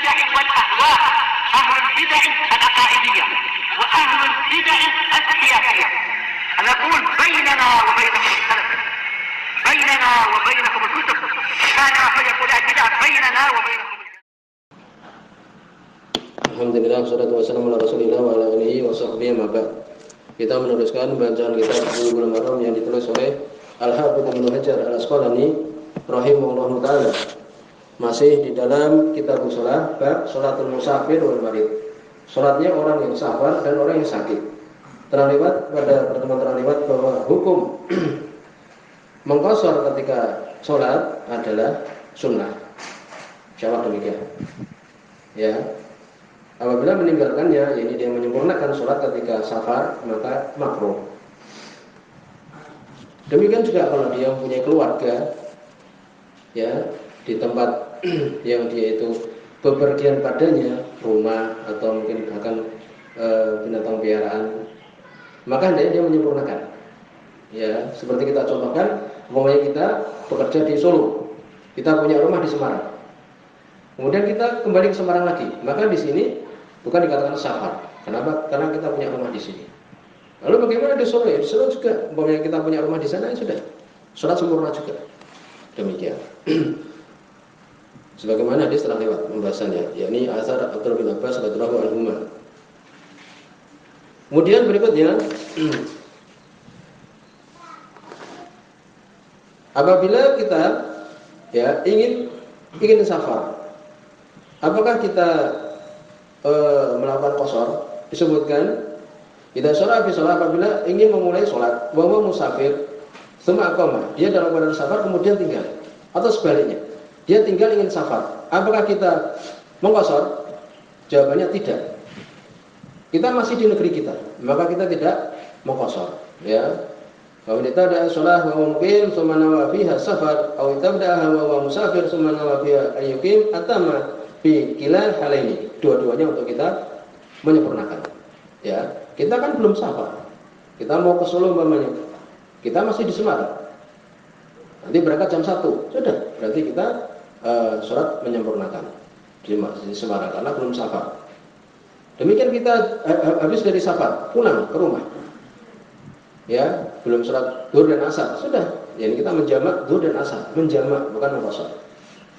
البدع والأهواء، أهل البدع العقائدية وأهل البدع السياسية. نقول بيننا وبينكم السلف، بيننا وبينكم الكتب، كان فيقول البدع بيننا وبينكم. Alhamdulillah, wassalatu wassalamu ala rasulillah wa ala alihi wa sahbihi ma ba'd. Kita meneruskan bacaan kitab Bulughul Maram yang ditulis oleh Al-Hafidz Ibnu Hajar Al-Asqalani rahimahullahu taala. Masih di dalam kitab shalah, bab sholatul musafir wal marid. Salatnya orang yang safar dan orang yang sakit. Terlewat pada pertemuan terlewat bahwa hukum mengqashar ketika salat adalah sunnah. Insyaallah demikian. Ya. Apabila meninggalkannya, yakni dia menyempurnakan sholat ketika safar, maka makruh. Demikian juga kalau dia mempunyai keluarga, ya, di tempat yang dia itu bepergian padanya, rumah atau mungkin bahkan binatang piaraan, maka hendaknya dia menyempurnakan. Ya, seperti kita contohkan, umpamanya kita bekerja di Solo, kita punya rumah di Semarang. Kemudian kita kembali ke Semarang lagi, maka di sini bukan dikatakan safar. Kenapa? Karena kita punya rumah di sini. Lalu bagaimana di Solo? Ya, di Solo juga, umpamanya kita punya rumah di sana, ya sudah, sholat sempurna juga. Demikian. Sebagaimana hadis telah lewat pembahasannya, yakni asar Abdullah bin Abbas radhiyallahu anhuma. Kemudian berikutnya, apabila kita ya ingin safar, apakah kita melakukan qashar? Disebutkan idza shalla fi shalah, apabila ingin memulai salat wa huwa musafir tsumma aqama, dia dalam keadaan safar kemudian tinggal, atau sebaliknya dia tinggal ingin safar, apakah kita mengqashar? Jawabannya tidak. Kita masih di negeri kita, maka kita tidak mengqashar, ya. Kalau kita ada shalah wa muqim tsumma nawa fiha safar aw tabda'aha wa huwa musafir tsumma nawa fiha ayyuqim atama fi kilal halaini, dua-duanya untuk kita menyempurnakan. Ya, kita kan belum safar. Kita mau ke Solo umpamanya. Kita masih di Semarang. Nanti berangkat jam 1. Sudah, berarti kita sholat menyempurnakan di Semarang karena belum safar. Demikian kita habis dari safar, pulang ke rumah. Ya, belum sholat zuhur dan asar. Sudah, jadi kita menjamak zuhur dan asar, menjamak bukan mengqashar.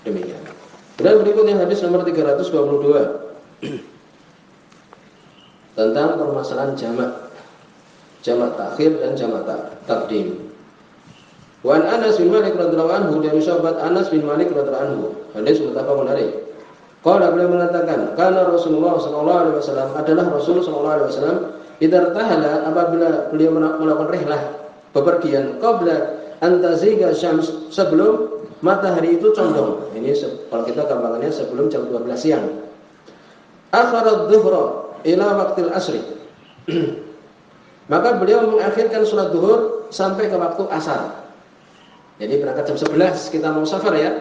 Demikian. Dan berikutnya hadis nomor 322 tentang permasalahan jamak takhir dan jamak taqdim. Wa Anas bin Malik radhiyallahu anhu, dari sahabat Anas bin Malik radhiyallahu anhu, hadis muttafaqun alaih. Qala, beliau mengatakan, kana Rasulullah sallallahu alaihi wasallam, adalah Rasul sallallahu alaihi wasallam, idza tahala, apabila beliau melakukan rihlah, bepergian, qabla an taziga syams, sebelum matahari itu condong. Ini kalau kita gampangannya sebelum jam 12 siang. Akharat dhuhra ila waqtil asri. Maka beliau mengakhirkan sholat zuhur sampai ke waktu asar. Jadi berangkat jam 11 kita mau safar ya.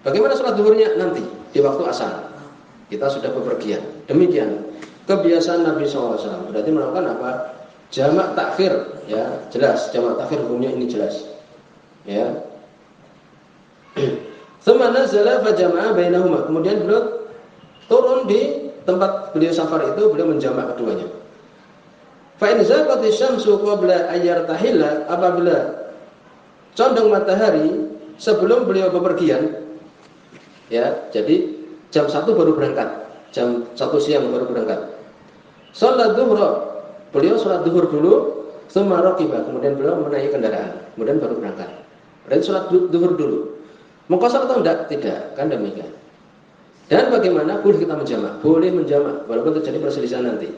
Bagaimana sholat zuhurnya? Nanti di waktu asar. Kita sudah bepergian. Demikian kebiasaan Nabi SAW. Berarti melakukan apa? Jamak takhir, ya, jelas. Jamak takhir hukumnya ini jelas. Ya. Tsumma nazala fa jama'a bainahuma. Kemudian beliau turun di tempat beliau safar itu, beliau menjamak keduanya. Fa in zaqati syamsu qabla ayyartahilla, apabila condong matahari sebelum beliau bepergian, ya, jadi jam 1 baru berangkat, jam 1 siang baru berangkat. Salat zuhra, beliau salat zuhur dulu, tsumma raqiba, kemudian beliau menaiki kendaraan, kemudian baru berangkat. Berarti salat zuhur dulu. Mengqashar atau tidak? Tidak, kan demikian. Dan bagaimana? Boleh kita menjamak, boleh menjamak, walaupun terjadi perselisihan nanti.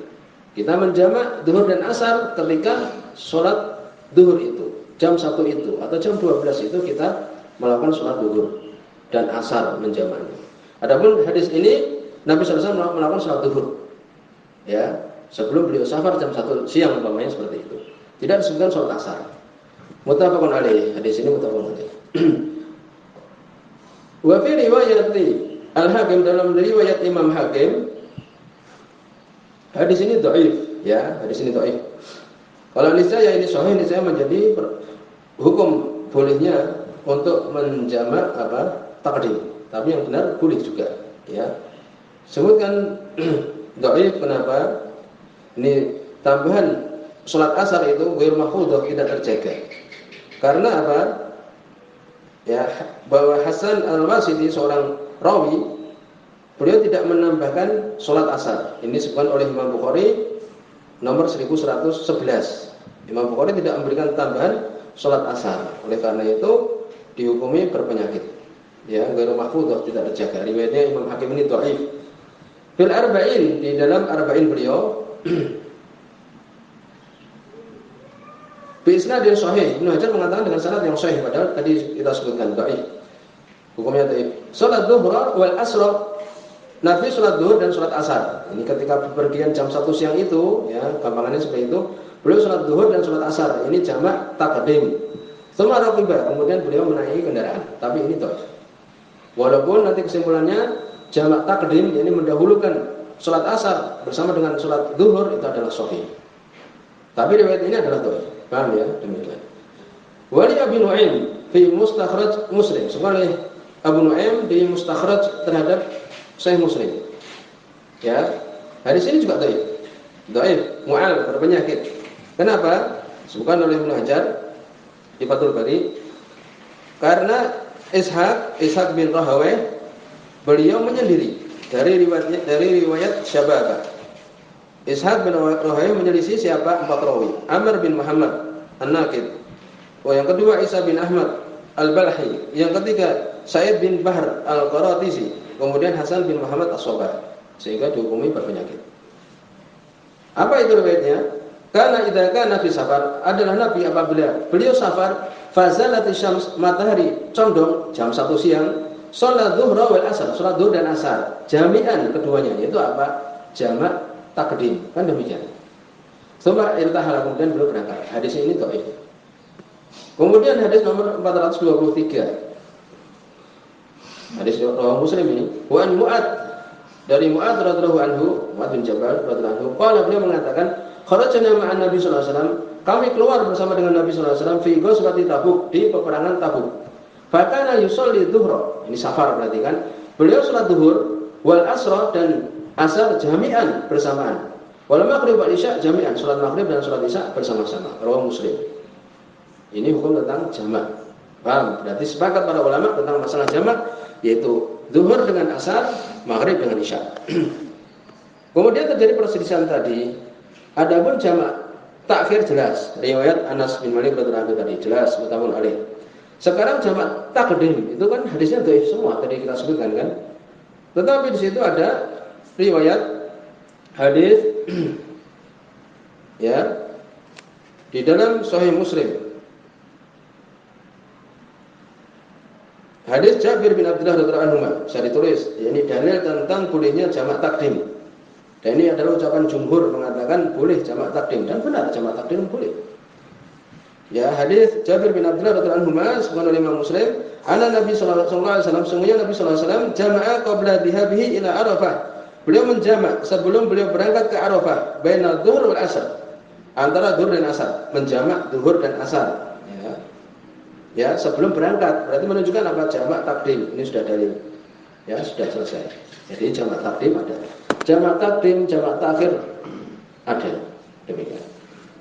Kita menjamak zuhur dan asar ketika sholat zuhur itu, jam 1 itu, atau jam 12 itu kita melakukan sholat zuhur dan asar menjamaknya. Adapun hadis ini, Nabi SAW melakukan sholat zuhur, ya, sebelum beliau safar jam 1 siang umpamanya seperti itu. Tidak disebutkan sholat asar. Muttafaqun alaih, hadis ini muttafaqun alaih. Wa fi riwayati Al-Hakim, dalam riwayat Imam Hakim, hadis ini dhaif, ya, hadis ini dhaif. Kalau niscaya ini sahih, niscaya menjadi hukum bolehnya untuk menjamak taqdim. Tapi yang benar boleh juga, ya. Sebutkan dhaif kenapa? Ini tambahan salat asar itu ghairu mahfudhah, tidak terjaga. Karena apa? Ya, bahwa Hasan Al-Wasiti seorang rawi, beliau tidak menambahkan salat asar. Ini disebutkan oleh Imam Bukhari nomor 1111. Imam Bukhari tidak memberikan tambahan salat asar. Oleh karena itu dihukumi berpenyakit. Ya, ghairu mahfudhah, tidak terjaga. Riwayatnya Imam Hakim ini dhaif. Fil arba'in, di dalam arba'in beliau bi isnadin sahih. Ibnu Hajar mengatakan dengan sanad yang sahih, padahal tadi kita sebutkan dhaif. Hukumnya dhaif. Salat zuhur wal asr. Nabi salat zuhur dan salat asar. Ini ketika bepergian jam 1 siang itu, ya, gampangannya seperti itu. Beliau salat zuhur dan salat asar. Ini jamak taqdim. Tsumma raqiba, kemudian beliau menaiki kendaraan. Tapi ini dhaif. Walaupun nanti kesimpulannya jamak taqdim, ini mendahulukan salat asar bersama dengan salat zuhur, itu adalah sahih. Tapi riwayat ini adalah dhaif. Paham ya? Demikian. Wali Abi Nu'aim fi Mustakhraj Muslim. Sebenarnya Abu Nu'aim di Mustakhraj terhadap Sahih Muslim. Ya. Hadis ini juga dhaif. Dhaif, mu'al, berpenyakit. Kenapa? Disebutkan oleh Ibnu Hajar di Fathul Bari, karena Ishaq bin Rahawayh beliau menyendiri dari riwayat Syababah. Ishaq bin Rahawayh menyelisih siapa? 4 rawi. Amr bin Muhammad An-Naqid. Yang kedua Isa bin Ahmad Al-Balhi. Yang ketiga Sa'id bin Bahr Al-Qaratisi. Kemudian Hasan bin Muhammad As-Sobar. Sehingga dihukumi berpenyakit. Apa itu riwayatnya? Karena idza kana fi safar, adalah Nabi apabila beliau safar, fazalati syams, matahari condong jam 1 siang, salat zuhur wal asar, salat zuhur dan asar, jami'an keduanya, yaitu apa? Jamak takdim, kan demikian. Summa irtahala, kemudian beliau berangkat. Hadis ini dhaif. Kemudian hadis nomor 423. Hadis riwayat Muslim ini, wa an Mu'ad, dari Mu'ad radhiyallahu anhu, Mu'ad bin Jabal radhiyallahu anhu, qala, beliau mengatakan, kharajna ma'an Nabi sallallahu alaihi wasallam, kami keluar bersama dengan Nabi sallallahu alaihi wasallam fi ghazwati Tabuk, di peperangan Tabuk. Fa kana yusalli dhuhra, ini safar berarti kan. Beliau salat zuhur wal asra dan asar jami'an bersamaan. Wal maghrib wal isya jami'an, salat maghrib dan salat isya bersama-sama. Rawahu Muslim. Ini hukum tentang jamak. Paham? Berarti sepakat para ulama tentang masalah jamak, yaitu zuhur dengan asar, maghrib dengan isya. Kemudian terjadi perselisihan tadi. Adapun jamak takhir jelas. Riwayat Anas bin Malik radhiyallahu anhu tadi jelas muttafaqun alaih. Sekarang jamak takdim itu kan hadisnya dhaif semua tadi kita sebutkan kan. Tetapi di situ ada riwayat hadis ya di dalam Sahih Muslim. Hadis Jabir bin Abdullah radhiyallahu anhu, saya ditulis, ini dalil tentang bolehnya jamak takdim. Dan ini adalah ucapan jumhur mengatakan boleh jamak takdim, dan benar jamak takdim boleh. Ya, hadis Jabir bin Abdullah radhiyallahu anhu sebagaimana oleh Imam Muslim, anna Nabi sallallahu alaihi wasallam, sungguhnya Nabi sallallahu alaihi wasallam jama'a qabla dhahabihi ila Arafah. Beliau menjamak sebelum beliau berangkat ke Arafah, baina dhuhr wal asar. Antara dhuhr dan asar, menjamak dhuhr dan asar. Ya, sebelum berangkat, berarti menunjukkan apa? Jamak takdim. Ini sudah dalil. Ya, sudah selesai. Jadi jamak takdim ada. Jamak takdim, jamak takhir ada. Demikian.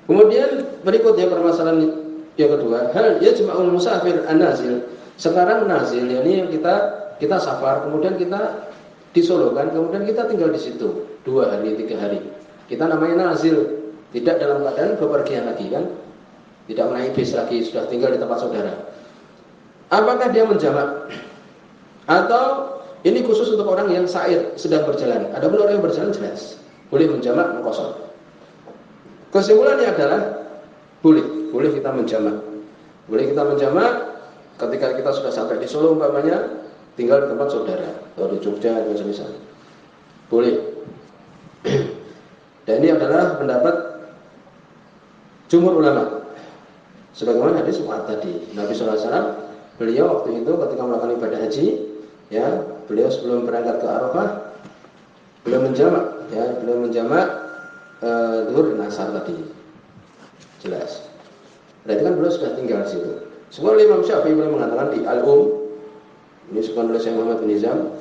Kemudian berikutnya permasalahan yang kedua, hal yajma'ul musafir an-nazil. Sekarang nazil, yakni kita safar, kemudian kita di Solo kan, kemudian kita tinggal di situ 2 hari, 3 hari. Kita namanya nazil, tidak dalam keadaan bepergian lagi kan? Tidak menaiki bis lagi, sudah tinggal di tempat saudara. Apakah dia menjamak? Atau ini khusus untuk orang yang sa'ir, sedang berjalan. Adapun orang yang berjalan jelas boleh menjamak, mengqashar. Kesimpulannya adalah boleh kita menjamak. Boleh kita menjamak ketika kita sudah sampai di Solo umpamanya, tinggal di tempat saudara atau di Jogja dan semisal. Boleh. Dan ini adalah pendapat jumhur ulama. Sebagaimana hadis Mu'ad tadi, Nabi sallallahu alaihi wasallam, beliau waktu itu ketika melakukan ibadah haji, ya, beliau sebelum berangkat ke Arafah, beliau menjamak zuhur dan asar tadi. Jelas. Berarti kan beliau sudah tinggal di situ. Semua Imam Syafi'i beliau mengatakan di Al-Um, ini disebutkan oleh Syekh Muhammad bin Nizam,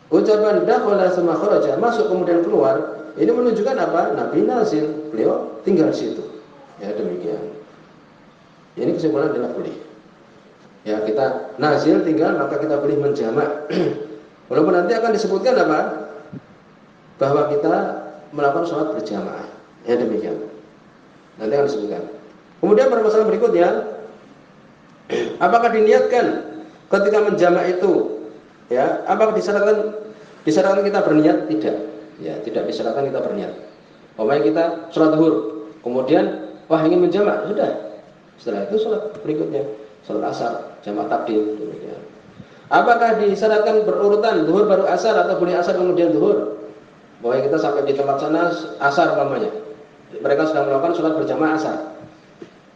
Ucapan dakhala sama kharaja, masuk kemudian keluar, ini menunjukkan apa? Nabi nazil, beliau tinggal di situ. Ya demikian. Ini kesimpulan adalah boleh. Ya kita nazil tinggal maka kita boleh menjamak. Walaupun nanti akan disebutkan apa? Bahwa kita melakukan sholat berjamaah. Ya demikian. Nanti akan disebutkan. Kemudian permasalahan berikutnya, apakah diniatkan ketika menjamak itu? Ya, apakah disyaratkan kita berniat? Tidak. Ya, tidak disyaratkan kita berniat. Umpamanya kita sholat zuhur, kemudian wah ingin menjamak, sudah. Setelah itu sholat berikutnya, sholat asar, jamak takdim. Demikian. Apakah disyaratkan berurutan zuhur baru asar atau boleh asar kemudian zuhur? Bahwa kita sampai di tempat sana asar umpamanya, mereka sedang melakukan sholat berjamaah asar.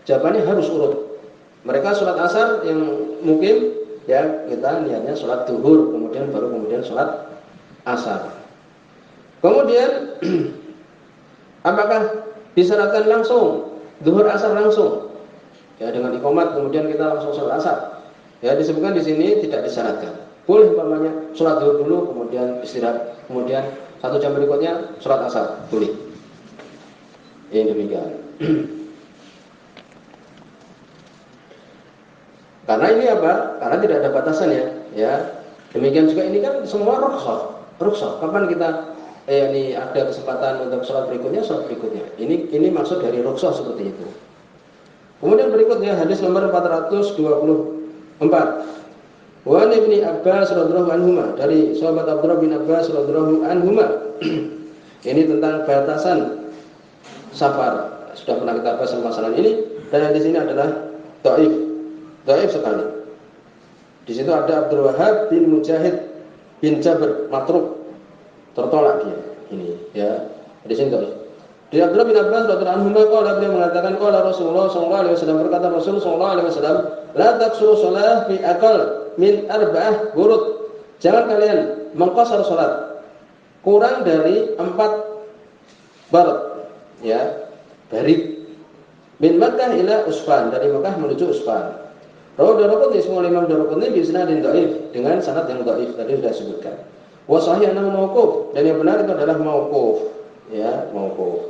Jawabannya harus urut. Mereka sholat asar yang mungkin ya kita niatnya sholat zuhur, kemudian sholat asar. Kemudian apakah disyaratkan langsung zuhur asar langsung? Ya dengan iqamat kemudian kita langsung sholat asar. Ya disebutkan di sini tidak disyaratkan. Boleh umpamanya sholat zuhur dulu, kemudian istirahat, kemudian 1 jam berikutnya sholat asar, boleh. Ini demikian. Karena ini apa? Karena tidak ada batasannya, ya. Demikian juga ini kan semua rukhsah. Kapan kita ini ada kesempatan untuk sholat berikutnya, sholat berikutnya. Ini maksud dari rukhsah seperti itu. Kemudian berikutnya hadis nomor 424. Wa Ibnu Abbas radhiyallahu anhuma, dari sahabat Abdullah bin Abbas radhiyallahu anhuma. Ini tentang batasan safar. Sudah pernah kita bahas masalah ini, dan hadis ini adalah dhaif sekali. Di situ ada Abdul Wahab bin Mujahid bin Jabr matruk, tertolak dia. Ini ya, di sini dhaif. Di Abdullah bin Abbas radhiyallahu anhu qala, beliau mengatakan qala Rasulullah sallallahu alaihi wasallam, berkata Rasul sallallahu alaihi wasallam, la taqsuru shalah fi aqal min arba'ah burud. Jangan kalian mengqasar salat kurang dari 4 barat, ya, barit. Min Makkah ila Usfan, dari Makkah menuju Usfan. Rawi Daraqutni, semua Imam Daraqutni bi isnadin dhaif, dengan sanad yang dhaif, tadi sudah disebutkan. Wa sahih annahu mauquf, dan yang benar itu adalah mauquf, ya, mauquf.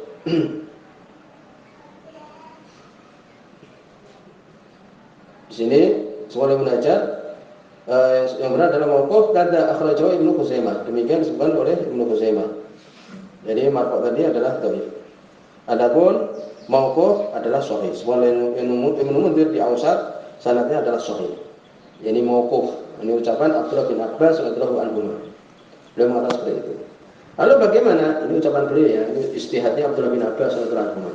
Di sini semua Ibnu Hajar yang benar adalah mauquf, kata akhrajahu Ibnu Khuzaimah, demikian disebutkan oleh Ibnu Khuzaimah. Jadi marfu' tadi adalah dhaif. Adapun mauquf adalah sahih. Semua Ibnu Munzir di Awsat sanadnya adalah sahih. Ini mauquf. Ini ucapan Abdullah bin Abbas radhiyallahu anhu. Beliau mengatakan seperti itu. Lalu bagaimana? Ini ucapan beliau ya, ini ijtihadnya Abdullah bin Abbas radhiyallahu anhu.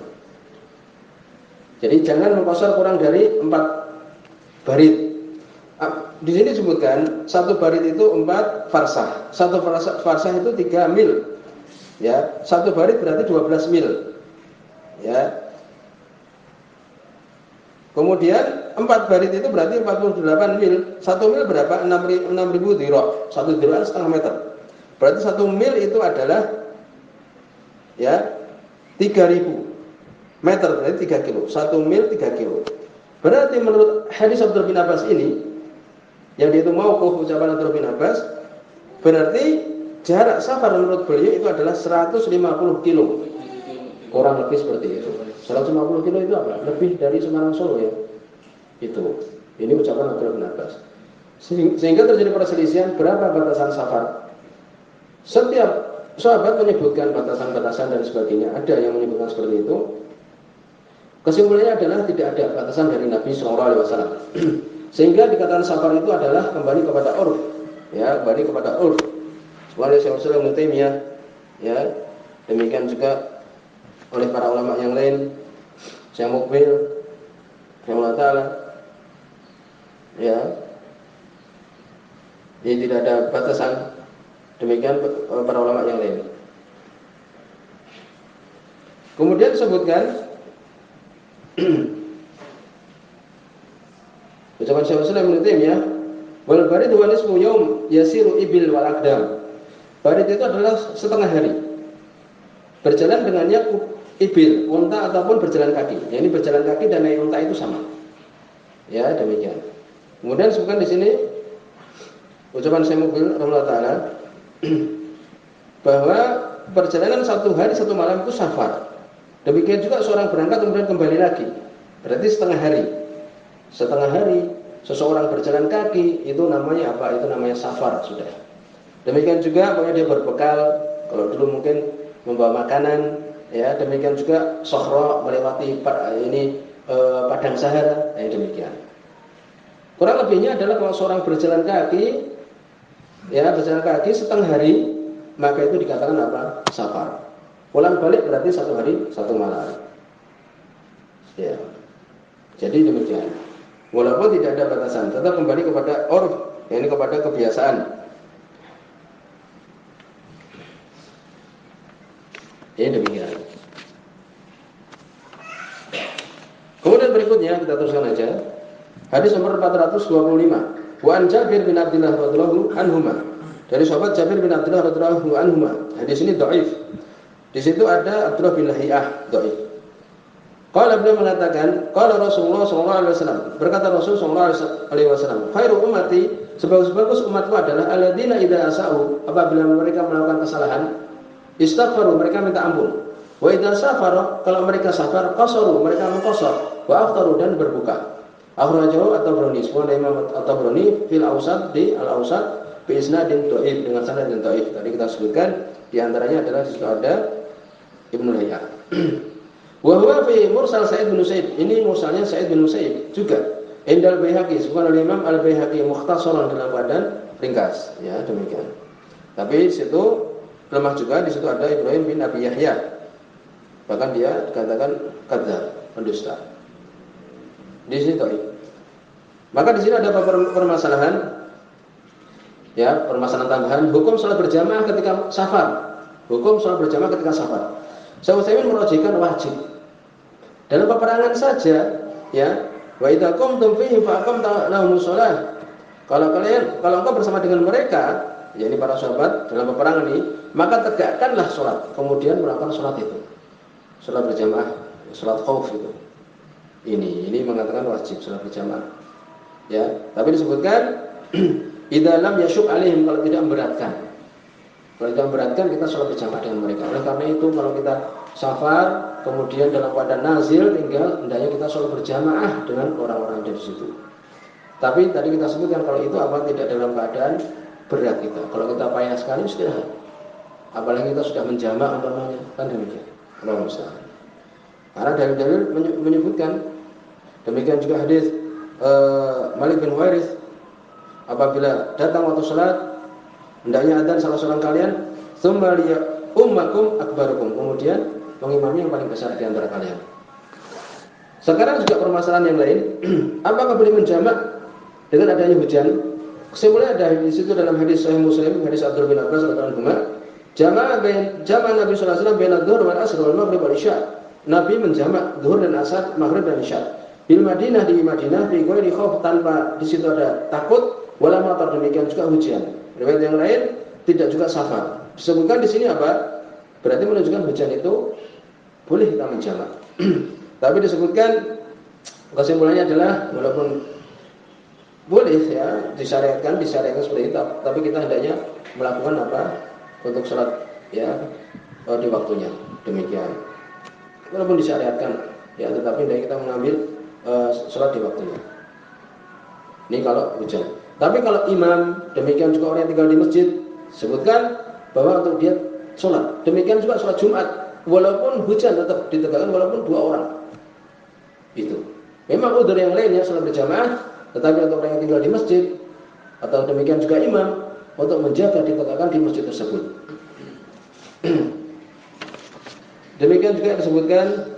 Jadi jangan mengqasar kurang dari 4 barit. Di sini disebutkan 1 barit itu 4 farsah. 1 farsah itu 3 mil. Ya, 1 barit berarti 12 mil. Ya. Kemudian 4 barit itu berarti 48 mil. 1 mil berapa? 6.000 dhira'. 1 dhira' setengah meter. Berarti 1 mil itu adalah ya 3.000 meter, berarti 3 kilo. 1 mil 3 kilo. Berarti menurut hadis Abdullah bin Abbas ini, yang dia itu mauquf ucapan Abdullah bin Abbas, berarti jarak safar menurut beliau itu adalah 150 kilo. Kurang lebih seperti itu. 150 kilo itu apa? Lebih dari Semarang Solo ya. Itu. Ini ucapan Abdullah bin Abbas. Sehingga terjadi perselisihan berapa batasan safar. Setiap sahabat menyebutkan batasan-batasan dan sebagainya. Ada yang menyebutkan seperti itu. Kesimpulannya adalah tidak ada batasan dari Nabi SAW. Sehingga dikatakan safar itu adalah kembali kepada urf. Ya, kembali kepada urf. Wali Syaikhul Islam ya. Demikian juga oleh para ulama yang lain, Syekh Mukbil rahimahullah taala, ya. Jadi tidak ada batasan. Demikian para ulama yang lain. Kemudian disebutkan ucapan Syekh Islam Ibnu Taimiyah, wal barid wa nisfu yaum yasiru ibil wal aqdam. Barid itu adalah setengah hari. Berjalan dengannya ibil, unta ataupun berjalan kaki. Ya, ini berjalan kaki dan naik unta itu sama. Ya, demikian. Kemudian disebutkan di sini ucapan Syekh Mukbil rahimahullah taala, bahwa perjalanan satu hari satu malam itu safar. Demikian juga seorang berangkat kemudian kembali lagi, berarti setengah hari. Setengah hari seseorang berjalan kaki itu namanya apa? Itu namanya safar sudah. Demikian juga pokoknya dia berbekal, kalau dulu mungkin membawa makanan, ya. Demikian juga sohro melewati padang sahara, ya demikian. Kurang lebihnya adalah kalau seorang berjalan kaki, ya berjalan kaki setengah hari, maka itu dikatakan apa? Safar. Pulang balik berarti satu hari satu malam. Ya. Jadi demikian. Walaupun tidak ada batasan, tetap kembali kepada urf, yakni kepada kebiasaan. Ini demikian. Kemudian berikutnya kita teruskan aja. Hadis nomor 425. Wa an Jabir bin Abdullah radhiyallahu anhuma. Dari sahabat Jabir bin Abdullah radhiyallahu anhuma. Hadis ini dhaif. Di situ ada Abdullah bin Lahiyah, dhaif. Qala beliau mengatakan, qala Rasulullah sallallahu alaihi wasallam. Berkata Rasul sallallahu alaihi wasallam, khairu ummati, sebagus-bagus umatku adalah alladzina idza asau, apabila mereka melakukan kesalahan, istaghfaru, mereka minta ampun. Wa idza safara, kalau mereka safar, qasaru, mereka mengqasar, wa aftaru, dan berbuka. Akhrajahu at-Tabrani, semua Imam at-Tabrani fil Awsat, di al-Awsat bi isnadin dhaif, dengan sanad yang dhaif. Tadi kita sebutkan di antaranya adalah di situ ada Ibnu Lahiyah. Wa huwa fi mursal Sa'id bin Musayyib. Ini mursalnya Sa'id bin Musayyib juga. Indal Baihaqi, sebutkan oleh Imam Al-Baihaqi mukhtasaran, dalam keadaan ringkas. Ya, demikian. Tapi di situ lemah juga, di situ ada Ibrahim bin Abi Yahya. Bahkan dia dikatakan kadzdzab, pendusta. Di situ. Maka di sini ada permasalahan. Ya, permasalahan tambahan, hukum salat berjamaah ketika safar. Hukum salat berjamaah ketika safar. Saya ingin merujukkan wajib. Dalam peperangan saja, ya, wa idza qumtum fihi fa aqamtu lahumus shalah. Kalau engkau bersama dengan mereka, yakni para sahabat dalam peperangan ini, maka tegakkanlah salat, kemudian melakukan salat itu. Salat berjamaah, salat khauf itu. Ini mengatakan wajib salat berjamaah. Ya, tapi disebutkan idza lam yashub alaihim, kalau tidak memberatkan. Kalau tidak memberatkan, kita sholat berjamaah dengan mereka. Oleh karena itu, kalau kita safar, kemudian dalam keadaan nazil, tinggal hendaknya kita sholat berjamaah dengan orang-orang dari situ. Tapi tadi kita sebutkan kalau itu apa, tidak dalam keadaan berat kita. Kalau kita payah sekali, istirahat. Apalagi kita sudah menjamak umpamanya, kan demikian. Allah musta'an. Karena dalil-dalil menyebutkan, demikian juga hadis Malik bin Huwairits, apabila datang waktu sholat, hendaknya adzan salah seorang kalian, tsumma liya ummakum akbarukum, kemudian mengimami yang paling besar di antara kalian. Sekarang juga permasalahan yang lain, apakah boleh menjamak dengan adanya hujan? Kesimpulannya ada di situ dalam hadis Sahih Muslim, hadis Abdullah bin Abbas radhiyallahu anhu, jamaah Nabi sallallahu alaihi wasallam baina adz-dzuhr wal 'asr wal maghrib wal isya. Nabi menjamak zuhur dan asar, maghrib dan isya. Bil Madinah, di Madinah, fi ghairi khauf, tanpa di situ ada takut, wala matar, demikian juga hujan. Riwayat yang lain tidak juga safar. Disebutkan di sini apa? Berarti menunjukkan hujan itu boleh kita menjamak. Tapi disebutkan kesimpulannya adalah walaupun boleh ya disyariatkan seperti itu, tapi kita hendaknya melakukan apa? Untuk sholat ya di waktunya. Demikian. Walaupun disyariatkan ya, tetapi hendaknya kita mengambil sholat di waktunya. Ini kalau hujan. Tapi kalau imam, demikian juga orang yang tinggal di masjid, sebutkan bahwa untuk dia sholat. Demikian juga sholat Jumat, walaupun hujan tetap ditegakkan walaupun 2 orang. Itu. Memang udzur yang lainnya sholat berjamaah, tetapi untuk orang yang tinggal di masjid atau demikian juga imam, untuk menjaga ditegakkan di masjid tersebut. Demikian juga disebutkan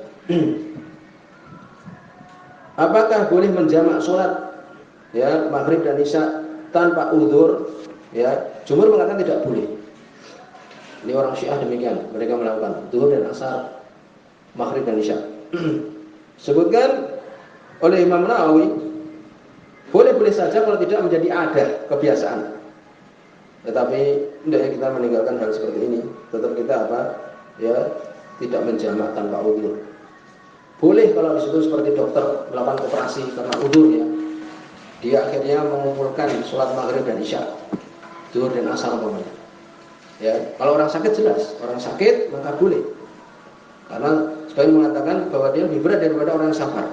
apakah boleh menjamak sholat ya maghrib dan isya tanpa udzur? Ya, jumhur mengatakan tidak boleh. Ini orang Syiah demikian, mereka melakukan zuhur dan asar, maghrib dan isya. Sebutkan oleh Imam Nawawi, boleh-boleh saja kalau tidak menjadi adat, kebiasaan. Tetapi hendaknya kita meninggalkan hal seperti ini. Tetap kita apa? Ya, tidak menjamak tanpa udzur. Boleh kalau di situ seperti dokter melakukan operasi karena udzur ya. Dia akhirnya mengumpulkan sholat maghrib dan isya, zuhur dan asar umpamanya. Ya, kalau orang sakit jelas, orang sakit maka boleh. Karena sebagian mengatakan bahwa dia lebih berat daripada orang yang safar.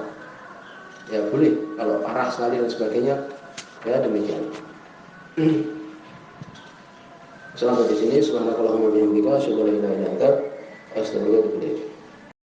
Ya boleh, kalau parah sekali dan sebagainya, ya demikian. Sampai di sini, subhanakallahumma wa bihamdika, asyhadu an la ilaha illa anta, astaghfiruka wa atubu ilaik.